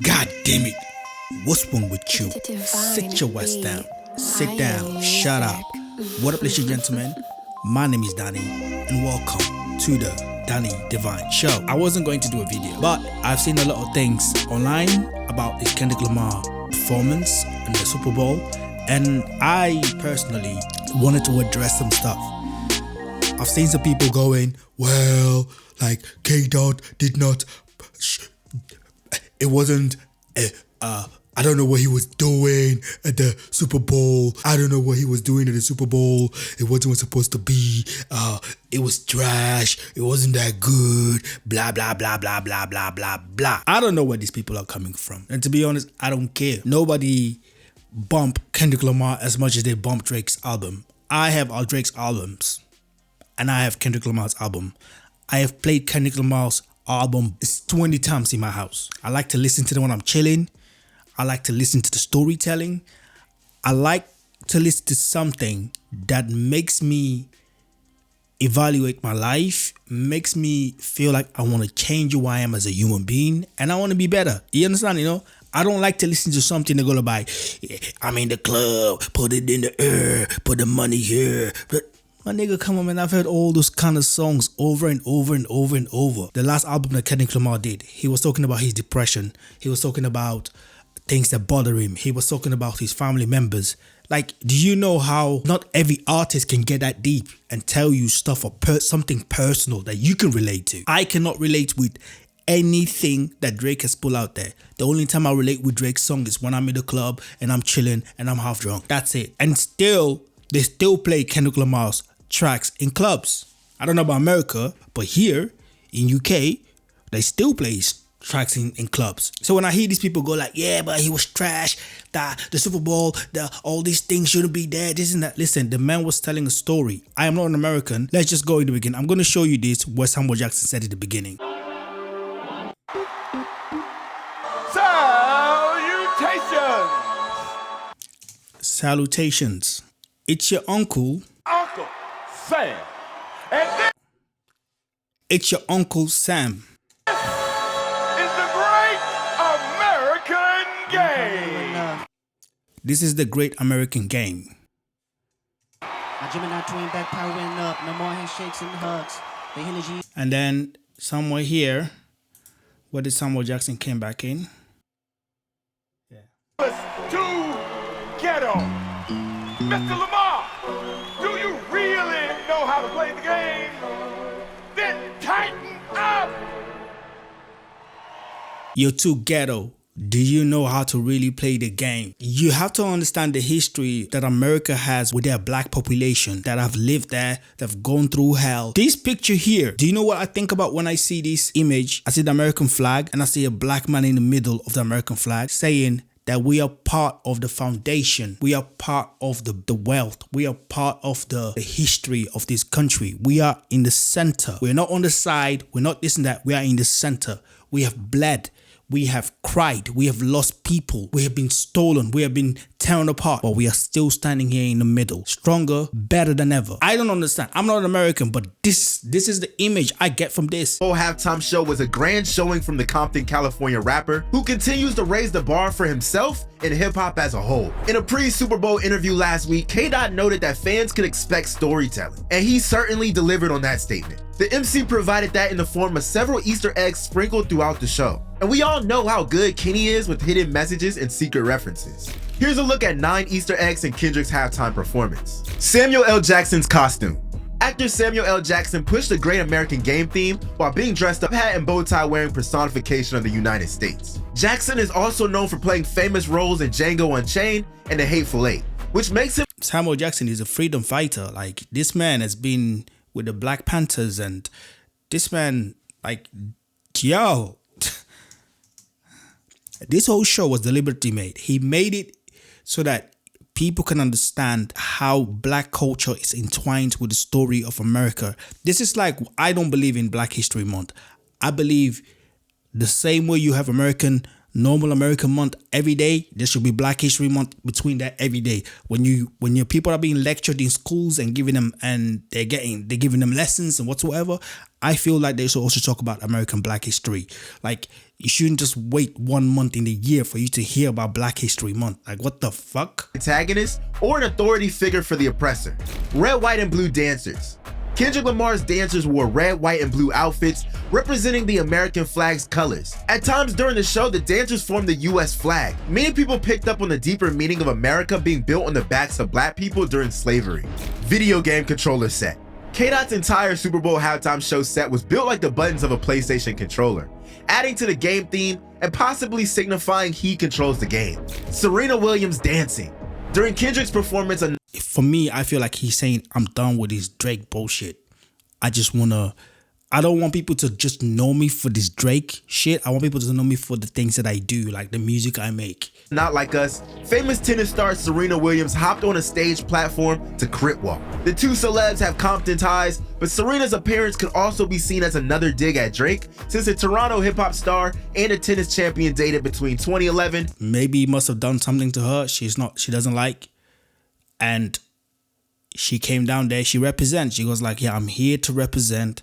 God damn it. What's wrong with you? Sit your ass down. Sit down. Shut up. What up, ladies and gentlemen? My name is Danny, and welcome to the Danny Divine Show. I wasn't going to do a video, but I've seen a lot of things online about this Kendrick Lamar performance in the Super Bowl, and I personally wanted to address some stuff. I've seen some people going, well, like K-Dot did not, it wasn't, I don't know what he was doing at the Super Bowl. I don't know what he was doing at the Super Bowl. It wasn't supposed to be. It was trash. It wasn't that good. Blah, blah, blah, blah, blah, blah, blah, blah. I don't know where these people are coming from. And to be honest, I don't care. Nobody bump Kendrick Lamar as much as they bump Drake's album. I have all Drake's albums, and I have Kendrick Lamar's album. I have played Kendrick Lamar's album 20 times in my house. I like to listen to them when I'm chilling. I like to listen to the storytelling. I like to listen to something that makes me evaluate my life, makes me feel like I want to change who I am as a human being, and I want to be better. You understand, I don't like to listen to something that go by, I'm in the club, put it in the air, put the money here. But my nigga, come on, man. I've heard all those kind of songs over and over and over and over. The last album that Kendrick Lamar did, he was talking about his depression. He was talking about things that bother him. He was talking about his family members. Like, do you know how not every artist can get that deep and tell you stuff or something personal that you can relate to? I cannot relate with anything that Drake has put out there. The only time I relate with Drake's song is when I'm in the club and I'm chilling and I'm half drunk. That's it. And still, they still play Kendrick Lamar's tracks in clubs. I don't know about America, but here in UK, they still play his tracks in clubs. So when I hear these people go like, yeah, but he was trash, the Super Bowl, all these things shouldn't be there, this and that. Listen, the man was telling a story. I am not an American. Let's just go in the beginning. I'm going to show you this, what Samuel Jackson said at the beginning. Salutations. It's your Uncle Sam. It's your Uncle Sam. This is the great American game. And then somewhere here, where did Samuel Jackson came back in? Yeah. Ghetto. Mr. Lamar, do you really know how to play the game? Then tighten up. You're too ghetto. Do you know how to really play the game? You have to understand the history that America has with their black population that have lived there, that have gone through hell. This picture here, do you know what I think about when I see this image? I see the American flag and I see a black man in the middle of the American flag saying that we are part of the foundation. We are part of the wealth. We are part of the history of this country. We are in the center. We're not on the side. We're not this and that. We are in the center. We have bled. We have cried. We have lost people. We have been stolen. We have been torn apart. But we are still standing here in the middle. Stronger, better than ever. I don't understand. I'm not an American, but this is the image I get from this. Whole halftime show was a grand showing from the Compton, California rapper who continues to raise the bar for himself and hip-hop as a whole. In a pre-Super Bowl interview last week, K-Dot noted that fans could expect storytelling, and he certainly delivered on that statement. The MC provided that in the form of several Easter eggs sprinkled throughout the show. And we all know how good Kenny is with hidden messages and secret references. Here's a look at 9 Easter eggs in Kendrick's halftime performance. Samuel L. Jackson's costume. Actor Samuel L. Jackson pushed the Great American Game theme while being dressed up hat and bow tie wearing personification of the United States. Jackson is also known for playing famous roles in Django Unchained and The Hateful Eight, which makes him... Samuel Jackson is a freedom fighter. Like, this man has been with the Black Panthers, and this man, like, yo, this whole show was deliberately made. He made it so that people can understand how black culture is entwined with the story of America. This is like, I don't believe in Black History Month. I believe the same way you have American normal American month every day, there should be Black History Month between that every day. When your people are being lectured in schools and they're giving them lessons and whatsoever, I feel like they should also talk about American Black history. Like, you shouldn't just wait 1 month in the year for you to hear about Black History Month. Like, what the fuck? Antagonist or an authority figure for the oppressor. Red, white, and blue dancers. Kendrick Lamar's dancers wore red, white, and blue outfits representing the American flag's colors. At times during the show, the dancers formed the US flag. Many people picked up on the deeper meaning of America being built on the backs of black people during slavery. Video game controller set. K-Dot's entire Super Bowl halftime show set was built like the buttons of a PlayStation controller, adding to the game theme and possibly signifying he controls the game. Serena Williams dancing. During Kendrick's performance, for me, I feel like he's saying, I'm done with this Drake bullshit. I don't want people to just know me for this Drake shit. I want people to know me for the things that I do, like the music I make. Not Like Us, famous tennis star Serena Williams hopped on a stage platform to crip walk. The two celebs have Compton ties, but Serena's appearance could also be seen as another dig at Drake, since a Toronto hip-hop star and a tennis champion dated between 2011. Maybe he must have done something to her she doesn't like, and she came down there, she represents. She goes like, yeah, I'm here to represent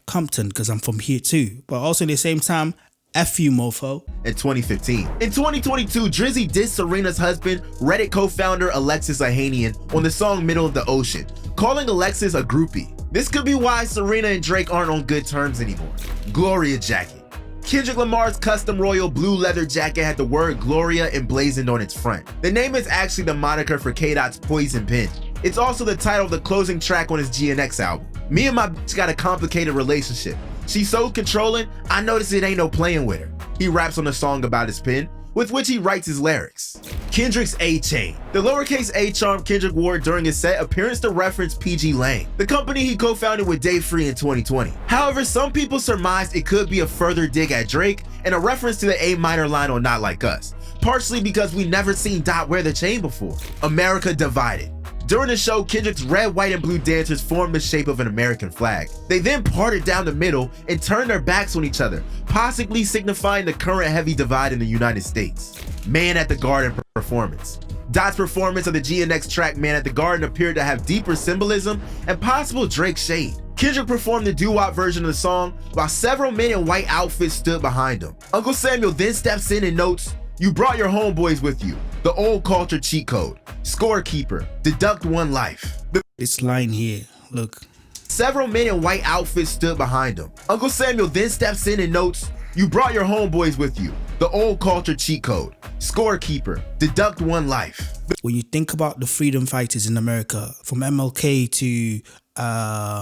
Compton because I'm from here too. But also at the same time, F you, mofo. In 2015. In 2022, Drizzy dissed Serena's husband, Reddit co-founder Alexis Ohanian, on the song Middle of the Ocean, calling Alexis a groupie. This could be why Serena and Drake aren't on good terms anymore. Gloria jacket. Kendrick Lamar's custom royal blue leather jacket had the word Gloria emblazoned on its front. The name is actually the moniker for K-Dot's Poison pen. It's also the title of the closing track on his GNX album. Me and my bitch got a complicated relationship. She's so controlling, I notice it ain't no playing with her. He raps on a song about his pen, with which he writes his lyrics. Kendrick's A-Chain. The lowercase A charm Kendrick wore during his set appearance to reference PG Lang, the company he co-founded with Dave Free in 2020. However, some people surmised it could be a further dig at Drake and a reference to the A minor line on Not Like Us, partially because we never seen Dot wear the chain before. America divided. During the show, Kendrick's red, white, and blue dancers formed the shape of an American flag. They then parted down the middle and turned their backs on each other, possibly signifying the current heavy divide in the United States. Man at the Garden performance. Dot's performance of the GNX track Man at the Garden appeared to have deeper symbolism and possible Drake shade. Kendrick performed the doo-wop version of the song, while several men in white outfits stood behind him. Uncle Samuel then steps in and notes, "You brought your homeboys with you. The old culture cheat code. Scorekeeper. Deduct one life." This line here, look. Several men in white outfits stood behind him. Uncle Samuel then steps in and notes, "You brought your homeboys with you. The old culture cheat code. Scorekeeper. Deduct one life." When you think about the freedom fighters in America, from MLK to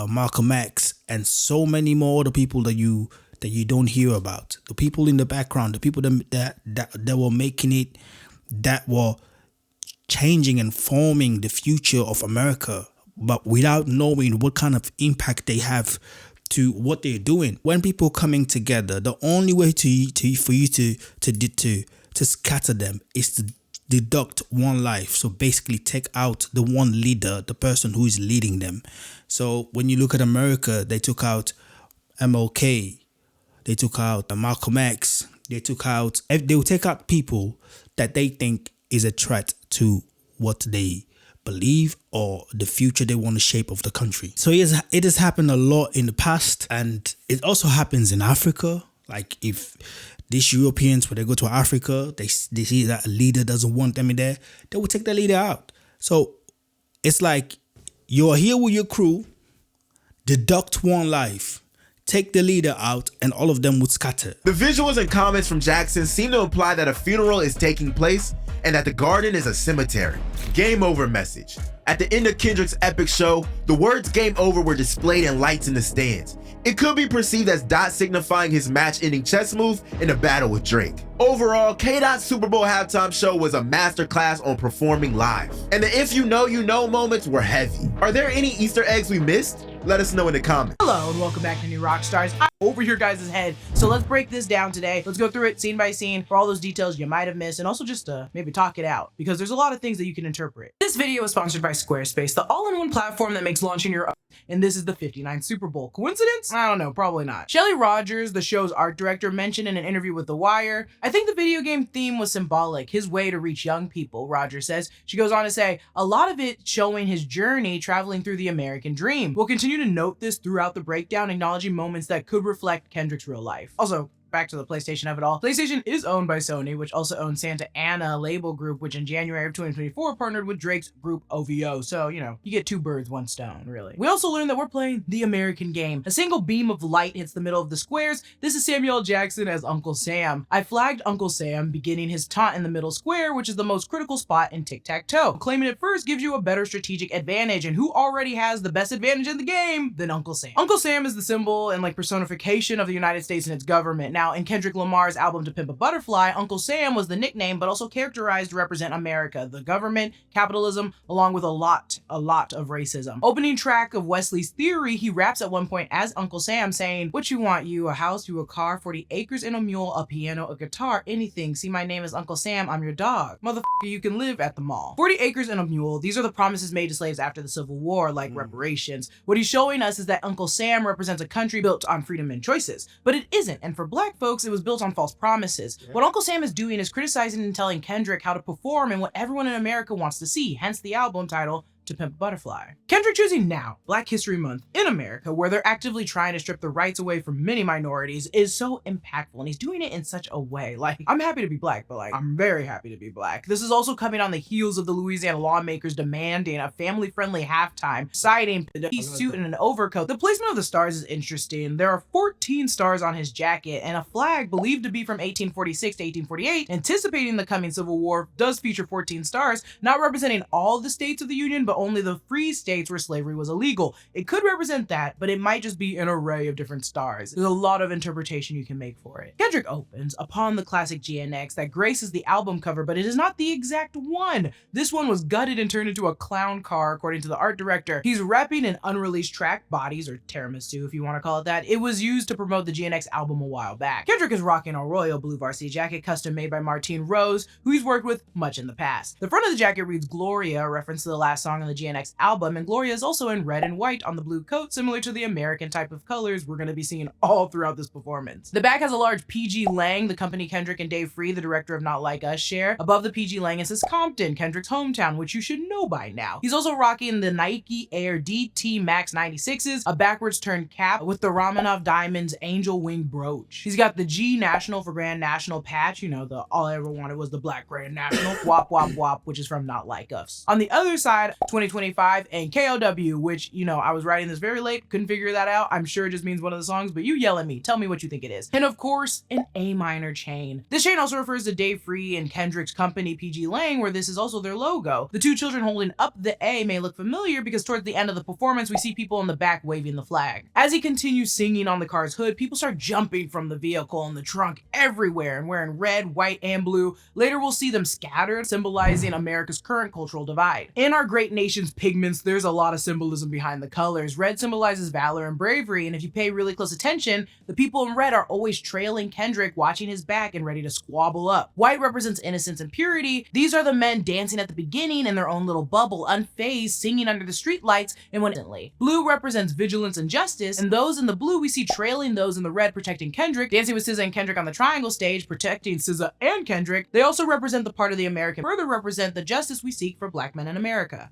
Malcolm X and so many more other people that you don't hear about, the people in the background, the people that were making it, that were changing and forming the future of America, but without knowing what kind of impact they have to what they're doing. When people coming together, the only way for you to scatter them is to deduct one life. So basically take out the one leader, the person who is leading them. So when you look at America, they took out MLK, they took out Malcolm X, they will take out people that they think is a threat to what they believe or the future they want to shape of the country. So it has happened a lot in the past, and it also happens in Africa. Like if these Europeans, when they go to Africa, they see that a leader doesn't want them in there, they will take the leader out. So it's like you're here with your crew, deduct one life, take the leader out, and all of them would scatter. The visuals and comments from Jackson seem to imply that a funeral is taking place and that the garden is a cemetery. Game over message. At the end of Kendrick's epic show, the words game over were displayed in lights in the stands. It could be perceived as Dot signifying his match-ending chess move in a battle with Drake. Overall, K-Dot's Super Bowl halftime show was a masterclass on performing live. And the if you know moments were heavy. Are there any Easter eggs we missed? Let us know in the comments. Hello and welcome back to New Rockstars. I'm over your guys' head, so let's break this down today. Let's go through it scene by scene for all those details you might have missed, and also just maybe talk it out, because there's a lot of things that you can interpret. This video is sponsored by Squarespace, the all-in-one platform that makes launching your and this is the 59th Super Bowl. Coincidence? I don't know, probably not. Shelley Rogers, the show's art director, mentioned in an interview with The Wire, "I think the video game theme was symbolic, his way to reach young people," Rogers says. She goes on to say, "A lot of it showing his journey traveling through the American dream. We'll continue to note this throughout the breakdown, acknowledging moments that could reflect Kendrick's real life." Also, back to the PlayStation of it all. PlayStation is owned by Sony, which also owns Santa Ana label group, which in January of 2024 partnered with Drake's group OVO. So, you know, you get two birds, one stone, really. We also learned that we're playing the American game. A single beam of light hits the middle of the squares. This is Samuel L. Jackson as Uncle Sam. I flagged Uncle Sam, beginning his taunt in the middle square, which is the most critical spot in tic-tac-toe. Claiming it first gives you a better strategic advantage, and who already has the best advantage in the game than Uncle Sam? Uncle Sam is the symbol and personification of the United States and its government. Now, in Kendrick Lamar's album To Pimp a Butterfly, Uncle Sam was the nickname, but also characterized to represent America, the government, capitalism, along with a lot of racism. Opening track of Wesley's Theory, he raps at one point as Uncle Sam saying, "What you want, you, a house, you, a car, 40 acres and a mule, a piano, a guitar, anything. See, my name is Uncle Sam, I'm your dog. Motherfucker, you can live at the mall." 40 acres and a mule, these are the promises made to slaves after the Civil War, like reparations. What he's showing us is that Uncle Sam represents a country built on freedom and choices, but it isn't, and for black folks, it was built on false promises. What Uncle Sam is doing is criticizing and telling Kendrick how to perform and what everyone in America wants to see, hence the album title, To Pimp a Butterfly. Kendrick choosing now, Black History Month in America, where they're actively trying to strip the rights away from many minorities, is so impactful, and he's doing it in such a way. Like, I'm happy to be black, but I'm very happy to be black. This is also coming on the heels of the Louisiana lawmakers demanding a family-friendly halftime, citing a pea suit and an overcoat. The placement of the stars is interesting. There are 14 stars on his jacket, and a flag believed to be from 1846 to 1848, anticipating the coming Civil War, does feature 14 stars, not representing all the states of the Union, but only the free states where slavery was illegal. It could represent that, but it might just be an array of different stars. There's a lot of interpretation you can make for it. Kendrick opens upon the classic GNX that graces the album cover, but it is not the exact one. This one was gutted and turned into a clown car, according to the art director. He's rapping an unreleased track, Bodies, or Tiramisu if you want to call it that. It was used to promote the GNX album a while back. Kendrick is rocking a royal blue varsity jacket custom made by Martine Rose, who he's worked with much in the past. The front of the jacket reads Gloria, a reference to the last song on the GNX album, and Gloria is also in red and white on the blue coat, similar to the American type of colors we're going to be seeing all throughout this performance. The back has a large PG Lang, the company Kendrick and Dave Free, the director of Not Like Us, share. Above the PG Lang it says Compton, Kendrick's hometown, which you should know by now. He's also rocking the Nike Air DT Max 96s, a backwards turned cap with the Romanov Diamonds Angel Wing brooch. He's got the G National for Grand National patch, you know, the all I ever wanted was the Black Grand National, wop wop wop, which is from Not Like Us. On the other side, 2025 and KOW, which, you know, I was writing this very late, couldn't figure that out. I'm sure it just means one of the songs, but you yell at me, tell me what you think it is. And of course, an A minor chain. This chain also refers to Dave Free and Kendrick's company PG Lang, where this is also their logo. The two children holding up the A may look familiar because towards the end of the performance, we see people in the back waving the flag. As he continues singing on the car's hood, people start jumping from the vehicle and the trunk everywhere and wearing red, white, and blue. Later, we'll see them scattered, symbolizing America's current cultural divide. In our great nation's pigments, there's a lot of symbolism behind the colors. Red symbolizes valor and bravery, and if you pay really close attention, the people in red are always trailing Kendrick, watching his back and ready to squabble up. White represents innocence and purity. These are the men dancing at the beginning in their own little bubble, unfazed, singing under the streetlights, and when instantly. Blue represents vigilance and justice, and those in the blue we see trailing those in the red, protecting Kendrick, dancing with SZA and Kendrick on the triangle stage, protecting SZA and Kendrick. They also represent the part of the American, further represent the justice we seek for black men in America.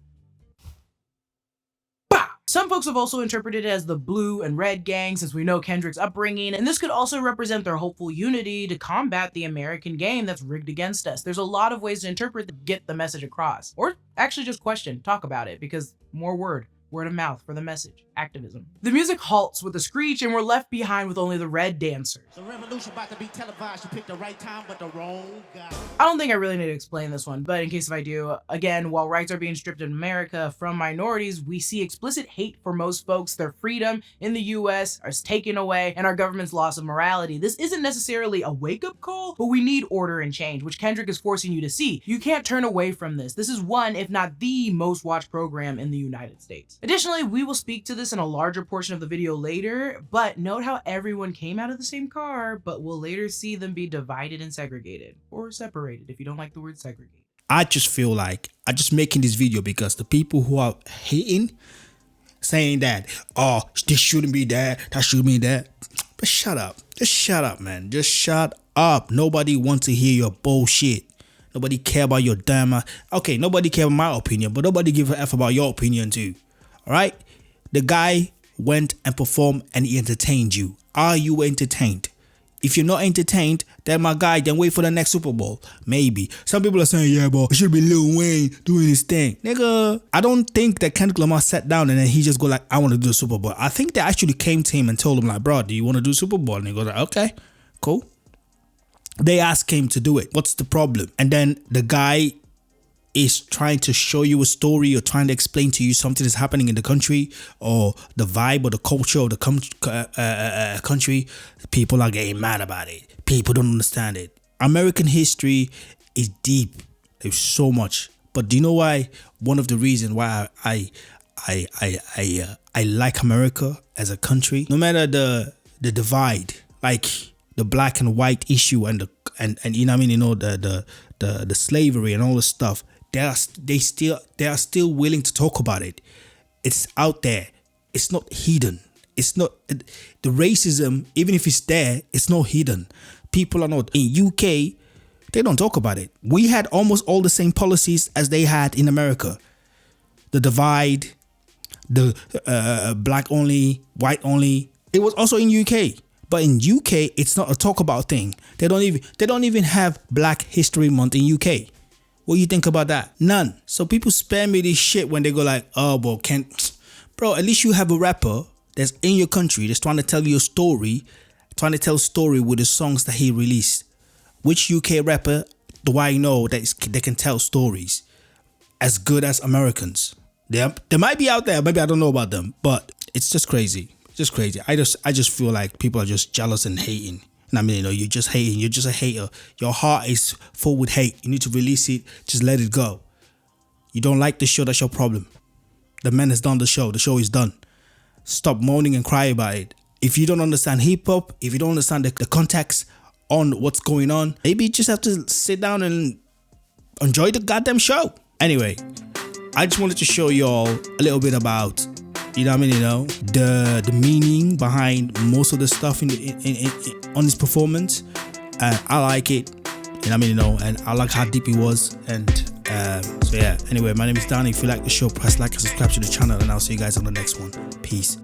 Some folks have also interpreted it as the blue and red gang, since we know Kendrick's upbringing, and this could also represent their hopeful unity to combat the American game that's rigged against us. There's a lot of ways to interpret to get the message across, or actually just question, talk about it, because more word of mouth for the message, activism. The music halts with a screech, and we're left behind with only the red dancers. The revolution about to be televised. You picked the right time, but the wrong guy. I don't think I really need to explain this one, but in case if I do, again, while rights are being stripped in America from minorities, we see explicit hate for most folks. Their freedom in the US is taken away, and our government's loss of morality. This isn't necessarily a wake-up call, but we need order and change, which Kendrick is forcing you to see. You can't turn away from this. This is one, if not the most watched program in the United States. Additionally, we will speak to this in a larger portion of the video later, but note how everyone came out of the same car, but we'll later see them be divided and segregated, or separated if you don't like the word segregate. I just feel like I'm just making this video because the people who are hating, saying that, oh, this shouldn't be that shouldn't be that. But shut up. Just shut up, man. Just shut up. Nobody wants to hear your bullshit. Nobody care about your damn... Okay, nobody care about my opinion, but nobody give a F about your opinion too. Alright? The guy went and performed and he entertained you. Are you entertained? If you're not entertained, then my guy, then wait for the next Super Bowl. Maybe. Some people are saying, yeah, but it should be Lil Wayne doing his thing. Nigga, I don't think that Kendrick Lamar sat down and then he just go like, I want to do the Super Bowl. I think they actually came to him and told him like, bro, do you want to do Super Bowl? And he goes like, okay, cool. They asked him to do it. What's the problem? And then the guy is trying to show you a story or trying to explain to you something that's happening in the country or the vibe or the culture of the country. People are getting mad about it. People don't understand it. American history is deep. There's so much. But do you know why? One of the reasons why I like America as a country, no matter the divide, like the black and white issue and you know what I mean, you know, the slavery and all this stuff. They are still willing to talk about it. It's out there. It's not hidden. It's not the racism, even if it's there, it's not hidden. People are not in UK. They don't talk about it. We had almost all the same policies as they had in America. The divide, the black only, white only. It was also in UK. But in UK, it's not a talk about thing. They don't even have Black History Month in UK. What do you think about that? None. So people spare me this shit when they go like, oh, well, bro, at least you have a rapper that's in your country that's trying to tell you a story, trying to tell a story with the songs that he released. Which UK rapper do I know that they can tell stories as good as Americans? They might be out there. Maybe I don't know about them, but it's just crazy. Just crazy. I just feel like people are just jealous and hating. And I mean, you know, you're just hating. You're just a hater. Your heart is full with hate. You need to release it. Just let it go. You don't like the show, that's your problem. The man has done the show. The show is done. Stop moaning and cry about it. If you don't understand hip hop, if you don't understand the context on what's going on, maybe you just have to sit down and enjoy the goddamn show. Anyway, I just wanted to show y'all a little bit about, you know what I mean, you know, the meaning behind most of the stuff on this performance. I like it, you know what I mean, you know, and I like how deep it was. And so yeah, anyway, my name is Danny. If you like the show, press like and subscribe to the channel, and I'll see you guys on the next one. Peace.